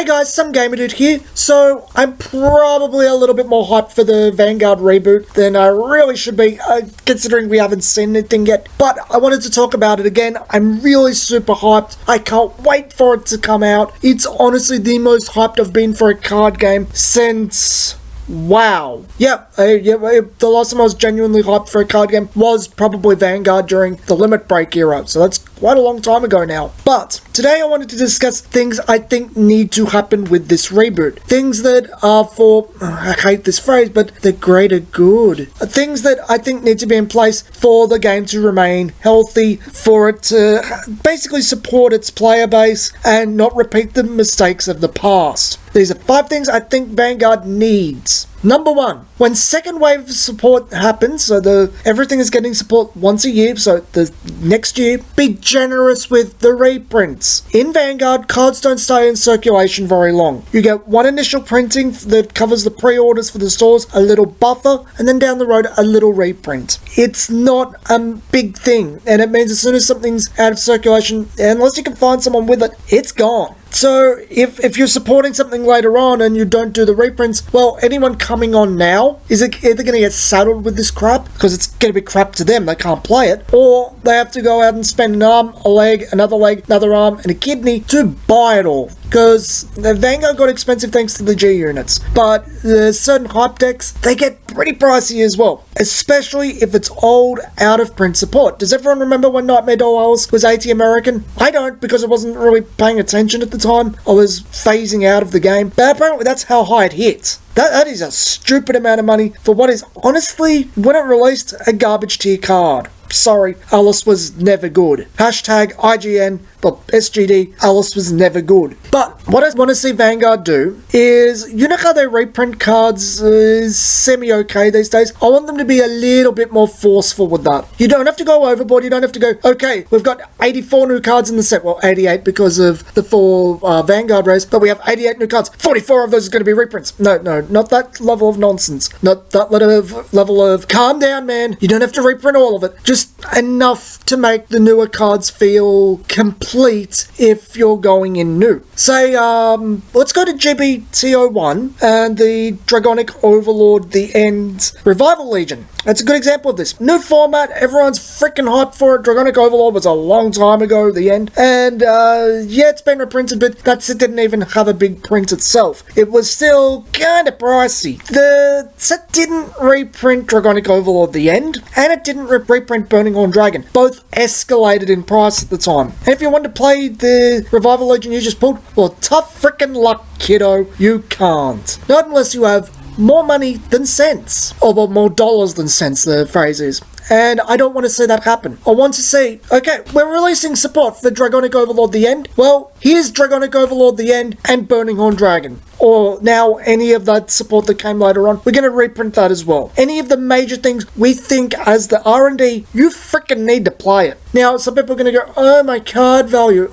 Hey guys, some Gamer Dude here. So, I'm probably a little bit more hyped for the Vanguard reboot than I really should be, considering we haven't seen anything yet. But I wanted to talk about it again. I'm really super hyped. I can't wait for it to come out. It's honestly the most hyped I've been for a card game since... wow. The last time I was genuinely hyped for a card game was probably Vanguard during the Limit Break era, so that's quite a long time ago now. But today I wanted to discuss things I think need to happen with this reboot. Things that are for, I hate this phrase, but the greater good. Things that I think need to be in place for the game to remain healthy, for it to basically support its player base and not repeat the mistakes of the past. These are 5 things I think Vanguard needs. Number 1, when second wave of support happens, so everything is getting support once a year, so the next year, be generous with the reprints. In Vanguard, cards don't stay in circulation very long. You get one initial printing that covers the pre-orders for the stores, a little buffer, and then down the road, a little reprint. It's not a big thing, and it means as soon as something's out of circulation, unless you can find someone with it, it's gone. So, if you're supporting something later on and you don't do the reprints, well, anyone coming on now is either going to get saddled with this crap, because it's going to be crap to them, they can't play it, or they have to go out and spend an arm, a leg, another arm, and a kidney to buy it all. Because the Vanguard got expensive thanks to the G units, but certain hype decks, they get pretty pricey as well, especially if it's old, out of print support. Does everyone remember when Nightmare Doll Alice was 80 American? I don't, because I wasn't really paying attention at the time. I was phasing out of the game, but apparently that's how high it hit. That is a stupid amount of money for what is honestly, when it released, a garbage tier card. Sorry, Alice was never good. Hashtag IGN, but SGD, Alice was never good. But what I want to see Vanguard do is, you know how they reprint cards is semi-okay these days? I want them to be a little bit more forceful with that. You don't have to go overboard, you don't have to go, okay, we've got 84 new cards in the set, well 88 because of the 4 Vanguard rares, but we have 88 new cards, 44 of those are going to be reprints. No, not that level of nonsense. Not that level of calm down, man. You don't have to reprint all of it. Just enough to make the newer cards feel complete if you're going in new. Say, let's go to GBT01 and the Dragonic Overlord The End Revival Legion. That's a good example of this. New format, everyone's freaking hyped for it. Dragonic Overlord was a long time ago, The End. And, yeah, it's been reprinted, but that set didn't even have a big print itself. It was still kinda pricey. The set didn't reprint Dragonic Overlord The End, and it didn't reprint Burning Horn Dragon. Both escalated in price at the time. And if you wanted to play the Revival Legion you just pulled, well, tough freaking luck, kiddo. You can't. Not unless you have more money than sense. Or well, more dollars than sense, the phrase is. And I don't want to see that happen. I want to see, okay, we're releasing support for Dragonic Overlord The End. Well, here's Dragonic Overlord The End and Burning Horn Dragon. Or now any of that support that came later on, we're going to reprint that as well. Any of the major things we think as the R&D, you freaking need to play it. Now, some people are going to go, oh my card value.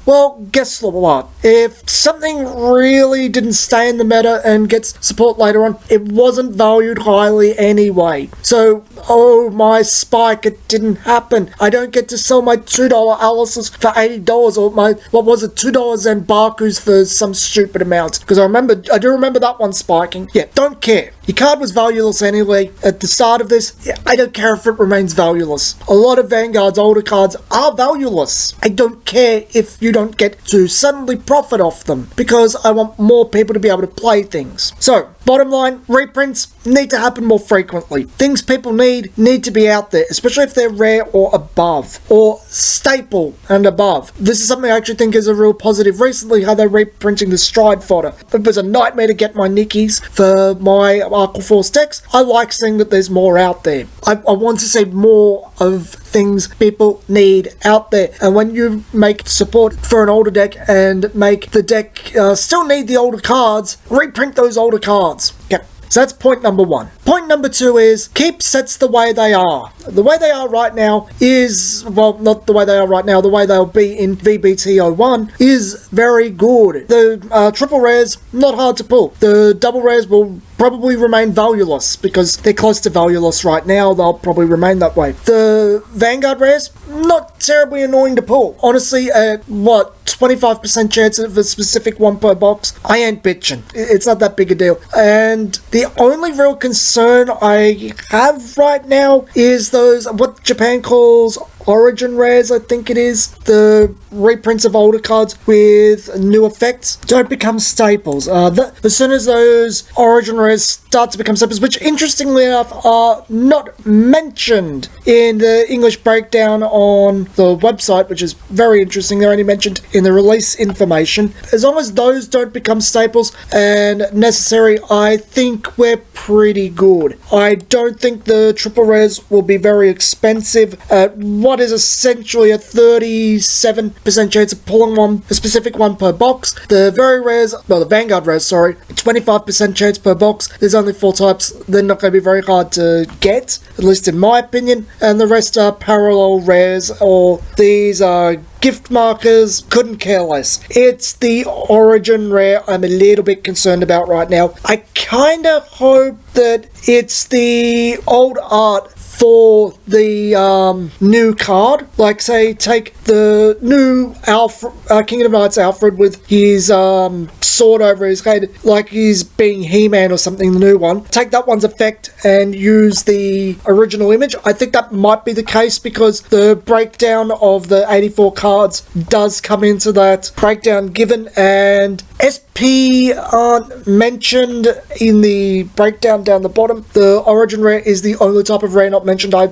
Well, guess what? If something really didn't stay in the meta and gets support later on, it wasn't valued highly anyway. So, oh my spike, it didn't happen. I don't get to sell my $2 Alice's for $80 or my, what was it, $2 and Baku's for some stupid amount. Because I do remember that one spiking. Yeah, don't care. Your card was valueless anyway at the start of this. Yeah, I don't care if it remains valueless. A lot of Vanguard's older cards are valueless. I don't care if you don't get to suddenly profit off them, because I want more people to be able to play things. So, bottom line, reprints need to happen more frequently. Things people need to be out there, especially if they're rare or above, or staple and above. This is something I actually think is a real positive recently, how they're reprinting the Stride fodder. It was a nightmare to get my Nickies for my Aquaforce decks. I like seeing that there's more out there. I want to see more of things people need out there. And when you make support for an older deck and make the deck still need the older cards, reprint those older cards. Yep. So that's point number 1. Point number 2 is keep sets the way they are. The way they are right now is, well, not the way they are right now, the way they'll be in VBT01 is very good. The triple rares, not hard to pull. The double rares will probably remain valueless because they're close to valueless right now. They'll probably remain that way. The Vanguard rares, not terribly annoying to pull. Honestly, 25% chance of a specific one per box, I ain't bitching. It's not that big a deal. And the only real concern I have right now is those, what Japan calls Origin rares, I think it is. The reprints of older cards with new effects don't become staples. As soon as those Origin rares start to become staples, which interestingly enough are not mentioned in the English breakdown on the website, which is very interesting. They're only mentioned in the release information. As long as those don't become staples and necessary, I think we're pretty good. I don't think the triple rares will be very expensive at what is essentially a 37% chance of pulling a specific one per box. The very rares, well, the Vanguard rares, sorry, 25% chance per box. There's only 4 types. They're not going to be very hard to get, at least in my opinion, and the rest are parallel rares, or these are gift markers. Couldn't care less. It's the Origin rare I'm a little bit concerned about right now. I kind of hope that it's the old art for the new card. Like, say, take the new Kingdom Knights Alfred with his sword over his head, like he's being He-Man or something, the new one. Take that one's effect and use the original image. I think that might be the case because the breakdown of the 84 cards does come into that breakdown given, and SP aren't mentioned in the breakdown down the bottom. The Origin rare is the only type of rare not mentioned. I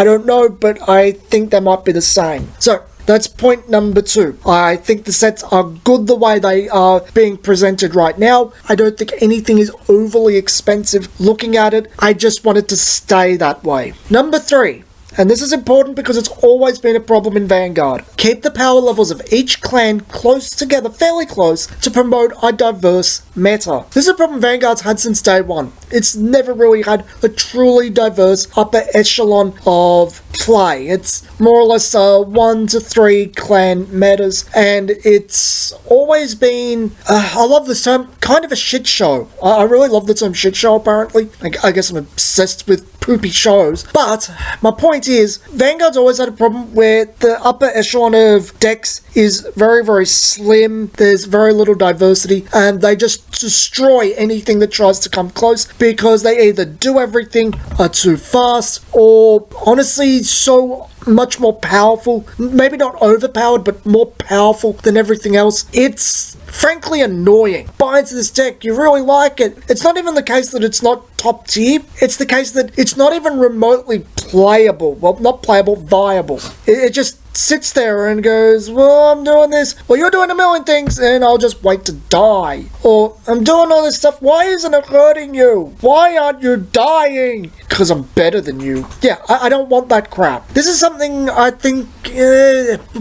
don't know, but I think they might be the same. So that's point number 2. I think the sets are good the way they are being presented right now. I don't think anything is overly expensive looking at it. I just want it to stay that way. Number 3. And this is important because it's always been a problem in Vanguard. Keep the power levels of each clan close together, fairly close, to promote a diverse meta. This is a problem Vanguard's had since day one. It's never really had a truly diverse upper echelon of play. It's more or less 1 to 3 clan metas, and it's always been, I love this term, kind of a shit show. I really love the term shit show, apparently. I guess I'm obsessed with poopy shows. But my point is, Vanguard's always had a problem where the upper echelon of decks is very, very slim. There's very little diversity, and they just destroy anything that tries to come close because they either do everything, are too fast, or honestly so much more powerful, maybe not overpowered, but more powerful than everything else. It's frankly annoying. Buy into this deck, you really like it. It's not even the case that it's not top tier, it's the case that it's not even remotely playable. Well, not playable, viable. It just sits there and goes, well, I'm doing this, well, you're doing a million things, and I'll just wait to die. Or, I'm doing all this stuff, why isn't it hurting you? Why aren't you dying? Because I'm better than you. Yeah, I don't want that crap. This is something I think,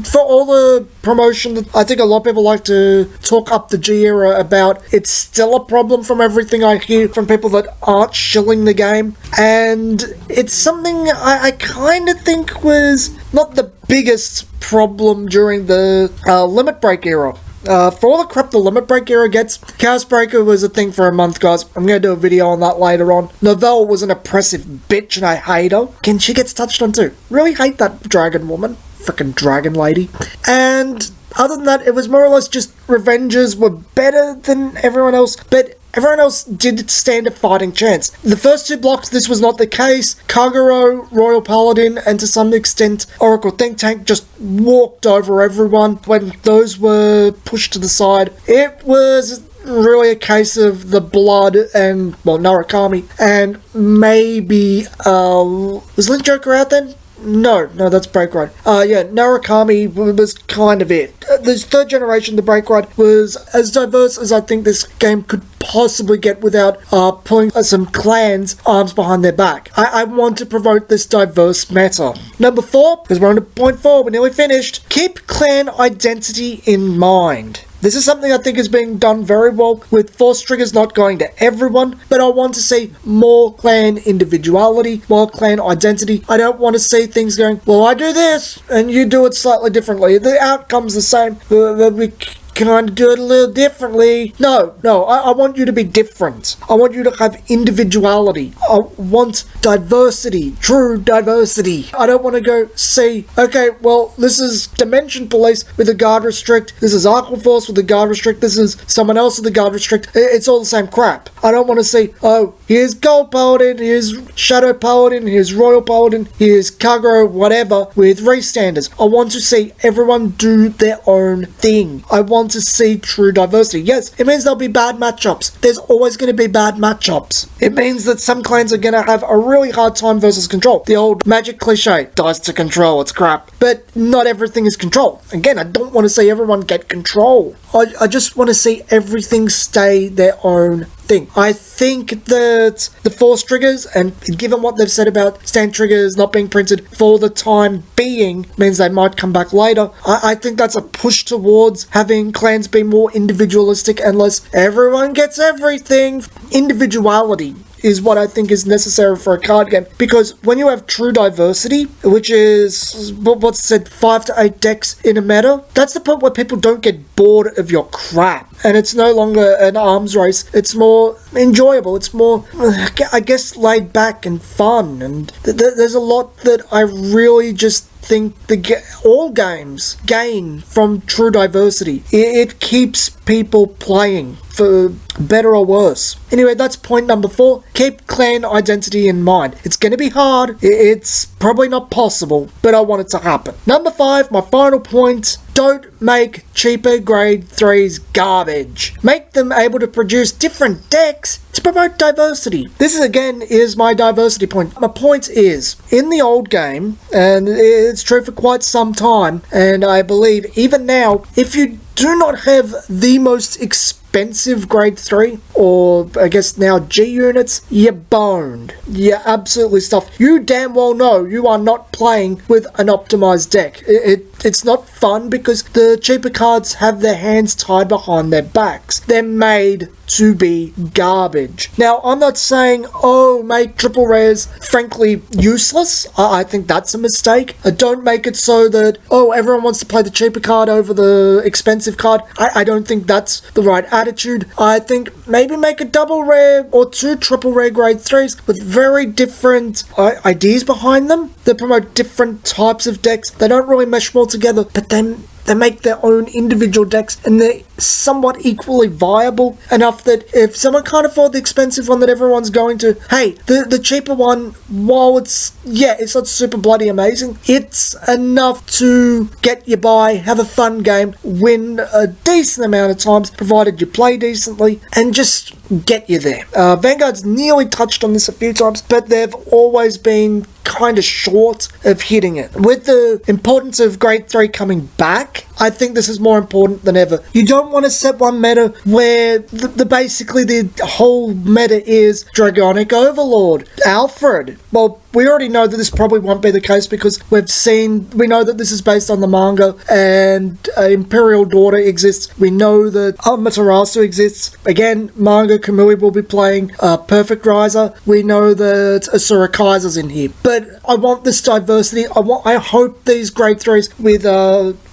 for all the promotion that I think a lot of people like to talk up the G era about, it's still a problem from everything I hear from people that aren't shilling the game. And it's something I kind of think was not the biggest problem during the Limit Break era. For all the crap the Limit Break era gets, Chaos Breaker was a thing for a month, guys. I'm going to do a video on that later on. Nouvelle was an oppressive bitch and I hate her. Again, she gets touched on too. Really hate that dragon woman. Frickin' dragon lady. And other than that, it was more or less just Revengers were better than everyone else, but everyone else did stand a fighting chance. The first 2 blocks, this was not the case. Kagero, Royal Paladin, and to some extent, Oracle Think Tank just walked over everyone when those were pushed to the side. It was really a case of the Blood and, well, Narukami, and maybe, was Link Joker out then? No, that's Break Ride. Narukami was kind of it. This 3rd generation, the Break Ride, was as diverse as I think this game could possibly get without pulling some clans' arms behind their back. I want to promote this diverse meta. Number 4, because we're on to point 4, we're nearly finished. Keep clan identity in mind. This is something I think is being done very well with force triggers not going to everyone, but I want to see more clan individuality, more clan identity. I don't want to see things going, well, I do this and you do it slightly differently. The outcome's the same. We kind of do it a little differently. No, I want you to be different. I want you to have individuality. I want diversity, true diversity. I don't want to go see, okay, well, this is Dimension Police with a guard restrict, this is Aquaforce with a guard restrict, this is someone else with a guard restrict. It's all the same crap. I don't want to see, oh, here's Gold Paladin, here's Shadow Paladin, here's Royal Paladin, here's Kagro, whatever, with race standards. I want to see everyone do their own thing. I want to see true diversity. Yes, it means there'll be bad matchups. There's always going to be bad matchups. It means that some clans are going to have a really hard time versus control. The old magic cliche, dies to control, it's crap. But not everything is control. Again, I don't want to see everyone get control. I just want to see everything stay their own thing. I think that the force triggers, and given what they've said about stand triggers not being printed for the time being, means they might come back later. I think that's a push towards having clans be more individualistic and less everyone gets everything. Individuality is what I think is necessary for a card game, because when you have true diversity, which is what's said 5 to 8 decks in a meta, that's the point where people don't get bored of your crap, and it's no longer an arms race. It's more enjoyable, it's more, I guess, laid back and fun, and there's a lot that I really just think all games gain from true diversity. It keeps people playing, for better or worse. Anyway, that's point number 4. Keep clan identity in mind. It's going to be hard. It's probably not possible, but I want it to happen. Number 5, my final point. Don't make cheaper grade 3s garbage. Make them able to produce different decks to promote diversity. This is my diversity point. My point is, in the old game, and it's true for quite some time, and I believe even now, if you do not have the most expensive grade 3, or I guess now G units, you're boned. You're absolutely stuffed. You damn well know you are not playing with an optimized deck. It's not fun because the cheaper cards have their hands tied behind their backs. They're made to be garbage. Now, I'm not saying, oh, make triple rares frankly useless. I think that's a mistake. Don't make it so that, oh, everyone wants to play the cheaper card over the expensive card. I don't think that's the right attitude. I think maybe make a double rare or 2 triple rare grade 3s with very different ideas behind them that promote different types of decks. They don't really mesh well together, but then they make their own individual decks, and they're somewhat equally viable enough that if someone can't afford the expensive one that everyone's going to, hey, the cheaper one, while it's not super bloody amazing, it's enough to get you by, have a fun game, win a decent amount of times, provided you play decently, and just get you there. Vanguard's nearly touched on this a few times, but they've always been kind of short of hitting it. With the importance of grade 3 coming back, I think this is more important than ever. You don't want to set one meta where basically the whole meta is Dragonic Overlord, Alfred. Well, we already know that this probably won't be the case because we know that this is based on the manga, and Imperial Daughter exists. We know that Amaterasu exists. Again, manga Kamui will be playing Perfect Riser. We know that Asura Kaiser's in here. But I want this diversity. I hope these grade 3s with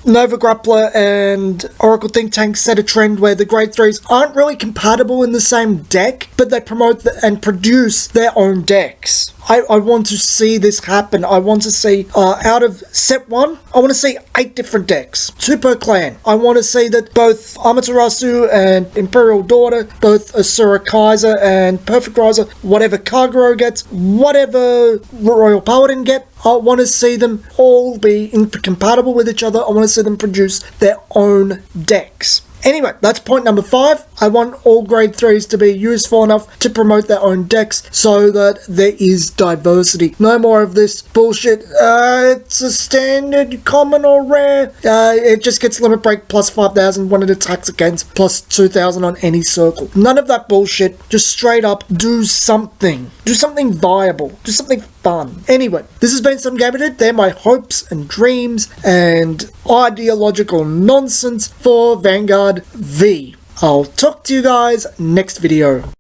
Nova Grappler and Oracle Think Tank set a trend where the grade 3s aren't really compatible in the same deck, but they promote and produce their own decks. I want to see this happen. I want to see, out of set 1, I want to see 8 different decks, 2 per clan. I want to see that both Amaterasu and Imperial Daughter, both Asura Kaiser and Perfect Riser, whatever Kagero gets, whatever Royal Paladin get, I want to see them all be incompatible with each other. I want to see them produce their own decks. Anyway, that's point number 5. I want all grade 3s to be useful enough to promote their own decks so that there is diversity. No more of this bullshit, it's a standard, common or rare. It just gets limit break plus 5,000 when it attacks against, plus 2,000 on any circle. None of that bullshit. Just straight up do something. Do something viable. Do something fun. Anyway, this has been Some Gamer Dude. They're my hopes and dreams and ideological nonsense for Vanguard V. I'll talk to you guys next video.